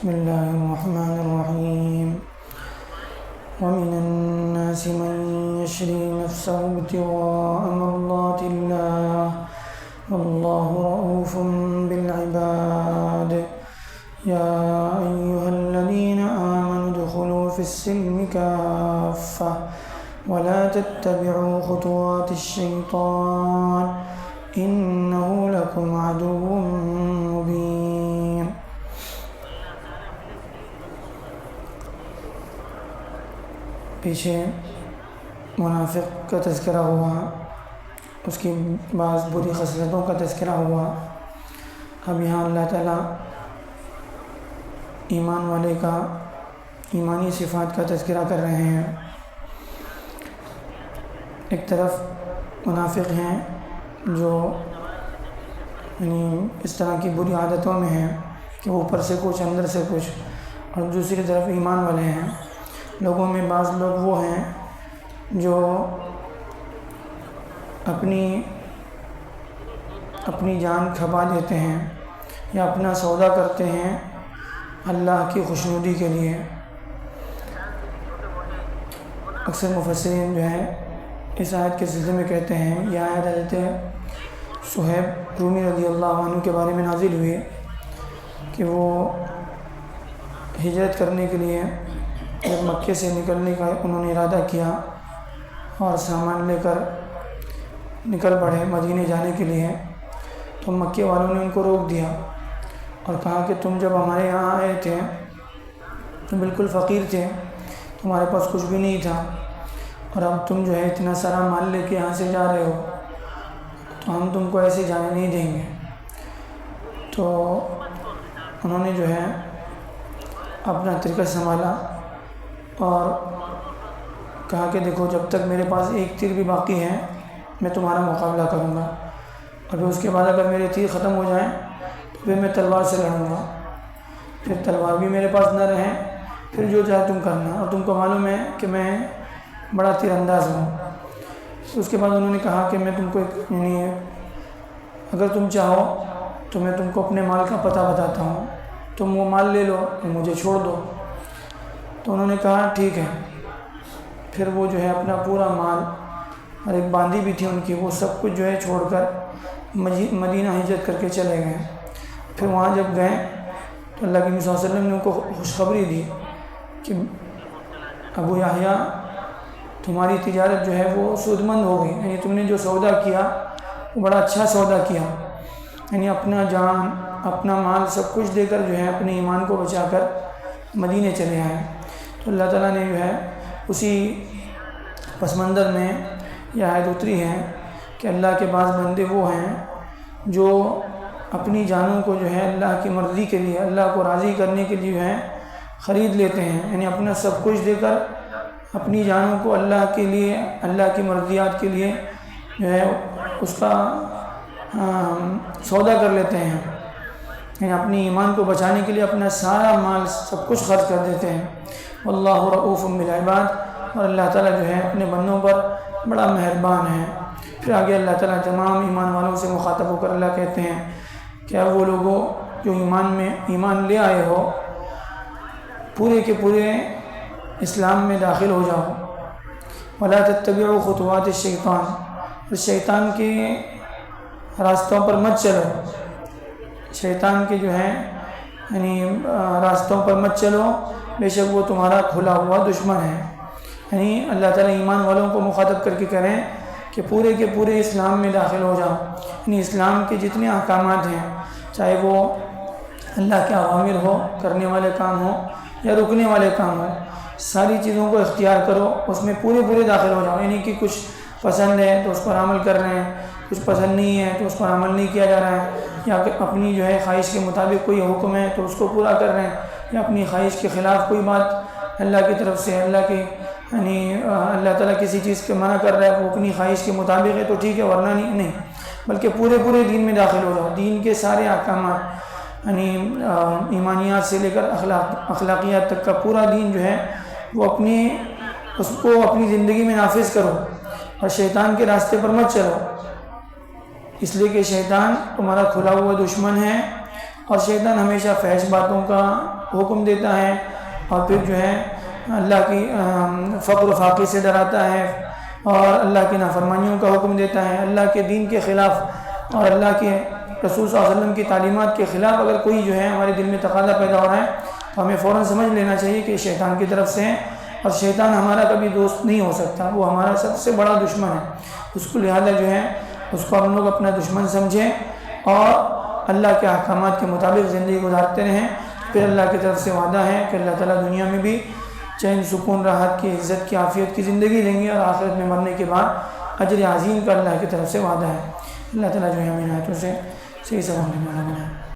بسم الله الرحمن الرحيم ومن الناس من يشري نفسه ابتغاء مرضات الله والله رؤوف بالعباد يا أيها الذين آمنوا ادخلوا في السلم كافة ولا تتبعوا خطوات الشيطان إنه لكم عدو مبين۔ پیچھے منافق کا تذکرہ ہوا، اس کی بعض بری خصلتوں کا تذکرہ ہوا۔ اب یہاں اللہ تعالیٰ ایمان والے کا ایمانی صفات کا تذکرہ کر رہے ہیں۔ ایک طرف منافق ہیں جو اس طرح کی بری عادتوں میں ہیں کہ اوپر سے کچھ اندر سے کچھ، اور دوسری طرف ایمان والے ہیں۔ لوگوں میں بعض لوگ وہ ہیں جو اپنی جان کھپا دیتے ہیں یا اپنا سودا کرتے ہیں اللہ کی خوشنودی کے لیے۔ اکثر مفسرین جو ہے اس آیت کے سلسلے میں کہتے ہیں یہ آیت حضرت صہیب رومی رضی اللہ عنہ کے بارے میں نازل ہوئی کہ وہ ہجرت کرنے کے لیے جب مکے سے نکلنے کا انہوں نے ارادہ کیا اور سامان لے کر نکل پڑے مدینے جانے کے لیے، تو مکے والوں نے ان کو روک دیا اور کہا کہ تم جب ہمارے یہاں آئے تھے تو بالکل فقیر تھے، تمہارے پاس کچھ بھی نہیں تھا، اور اب تم جو ہے اتنا سارا مال لے کے یہاں سے جا رہے ہو تو ہم تم کو ایسے جانے نہیں دیں گے۔ تو انہوں نے جو ہے اپنا طریقہ سنبھالا اور کہا کہ دیکھو جب تک میرے پاس ایک تیر بھی باقی ہے میں تمہارا مقابلہ کروں گا، اور پھر اس کے بعد اگر میرے تیر ختم ہو جائیں تو پھر میں تلوار سے لڑوں گا، پھر تلوار بھی میرے پاس نہ رہے پھر جو چاہے تم کرنا، اور تم کو معلوم ہے کہ میں بڑا تیر انداز ہوں۔ اس کے بعد انہوں نے کہا کہ میں تم کو اگر تم چاہو تو میں تم کو اپنے مال کا پتہ بتاتا ہوں، تم وہ مال لے لو مجھے چھوڑ دو۔ تو انہوں نے کہا ٹھیک ہے۔ پھر وہ جو ہے اپنا پورا مال اور ایک باندی بھی تھی ان کی، وہ سب کچھ جو ہے چھوڑ کر مدینہ ہجرت کر کے چلے گئے۔ پھر وہاں جب گئے تو اللہ کے نبی صلی اللہ علیہ وسلم نے ان کو خوشخبری دی کہ ابو یحییٰ تمہاری تجارت جو ہے وہ سودمند ہو گئی، یعنی تم نے جو سودا کیا وہ بڑا اچھا سودا کیا، یعنی اپنا جان اپنا مال سب کچھ دے کر جو ہے اپنے ایمان کو بچا کر مدینے چلے آئے۔ تو اللہ تعالیٰ نے جو ہے اسی پس منظر میں یہ آیت اتری ہے کہ اللہ کے بعض بندے وہ ہیں جو اپنی جانوں کو جو ہے اللہ کی مرضی کے لیے، اللہ کو راضی کرنے کے لیے جو ہے خرید لیتے ہیں، یعنی اپنا سب کچھ دے کر اپنی جانوں کو اللہ کے لیے، اللہ کی مرضیات کے لیے جو ہے اس کا سودا کر لیتے ہیں، یعنی اپنی ایمان کو بچانے کے لیے اپنا سارا مال سب کچھ خرچ کر دیتے ہیں۔ واللہ رؤوف بالعباد، اور اللہ تعالیٰ جو ہے اپنے بندوں پر بڑا مہربان ہے۔ پھر آگے اللہ تعالیٰ تمام ایمان والوں سے مخاطب ہو کر اللہ کہتے ہیں کہ اب وہ لوگوں جو ایمان لے آئے ہو پورے کے پورے اسلام میں داخل ہو جاؤ۔ ولا تتبعوا خطوات الشیطان، شیطان کے راستوں پر مت چلو، شیطان کے جو ہے یعنی راستوں پر مت چلو، بے شک وہ تمہارا کھلا ہوا دشمن ہے۔ یعنی اللہ تعالیٰ ایمان والوں کو مخاطب کر کے کریں کہ پورے کے پورے اسلام میں داخل ہو جاؤ، یعنی اسلام کے جتنے احکامات ہیں چاہے وہ اللہ کے اوامر ہو کرنے والے کام ہو یا رکنے والے کام ہو، ساری چیزوں کو اختیار کرو، اس میں پورے داخل ہو جاؤ، یعنی کہ کچھ پسند ہے تو اس پر عمل کر رہے ہیں، کچھ پسند نہیں ہے تو اس پر عمل نہیں کیا جا رہا ہے، یا کہ اپنی جو ہے خواہش کے مطابق کوئی حکم ہے تو اس کو پورا کر رہے ہیں، یا اپنی خواہش کے خلاف کوئی بات اللہ کی طرف سے اللہ تعالیٰ کسی چیز کے منع کر رہا ہے وہ اپنی خواہش کے مطابق ہے تو ٹھیک ہے، ورنہ نہیں، بلکہ پورے دین میں داخل ہو جاؤ۔ دین کے سارے احکامات یعنی ایمانیات سے لے کر اخلاقیات تک کا پورا دین جو ہے وہ اس کو اپنی زندگی میں نافذ کرو، اور شیطان کے راستے پر مت چلو، اس لیے کہ شیطان تمہارا کھلا ہوا دشمن ہے اور شیطان ہمیشہ فحش باتوں کا حکم دیتا ہے، اور پھر جو ہے اللہ کی فقر و فاقے سے ڈراتا ہے، اور اللہ کی نافرمانیوں کا حکم دیتا ہے۔ اللہ کے دین کے خلاف اور اللہ کے رسول صلی اللہ علیہ وسلم کی تعلیمات کے خلاف اگر کوئی جو ہے ہمارے دل میں تقاضا پیدا ہو رہا ہے تو ہمیں فوراً سمجھ لینا چاہیے کہ شیطان کی طرف سے ہے، اور شیطان ہمارا کبھی دوست نہیں ہو سکتا، وہ ہمارا سب سے بڑا دشمن ہے۔ اس کو لہٰذا جو ہے اس کو ہم لوگ اپنا دشمن سمجھیں اور اللہ کے احکامات کے مطابق زندگی گزارتے رہیں۔ پھر اللہ کی طرف سے وعدہ ہے کہ اللہ تعالیٰ دنیا میں بھی چین، سکون، راحت کی، عزت کی، عافیت کی زندگی دیں گے، اور آخرت میں مرنے کے بعد اجر عظیم کا اللہ کی طرف سے وعدہ ہے۔ اللہ تعالیٰ جو ہے ہمیں آیتوں سے صحیح سمجھنے والا بنائے۔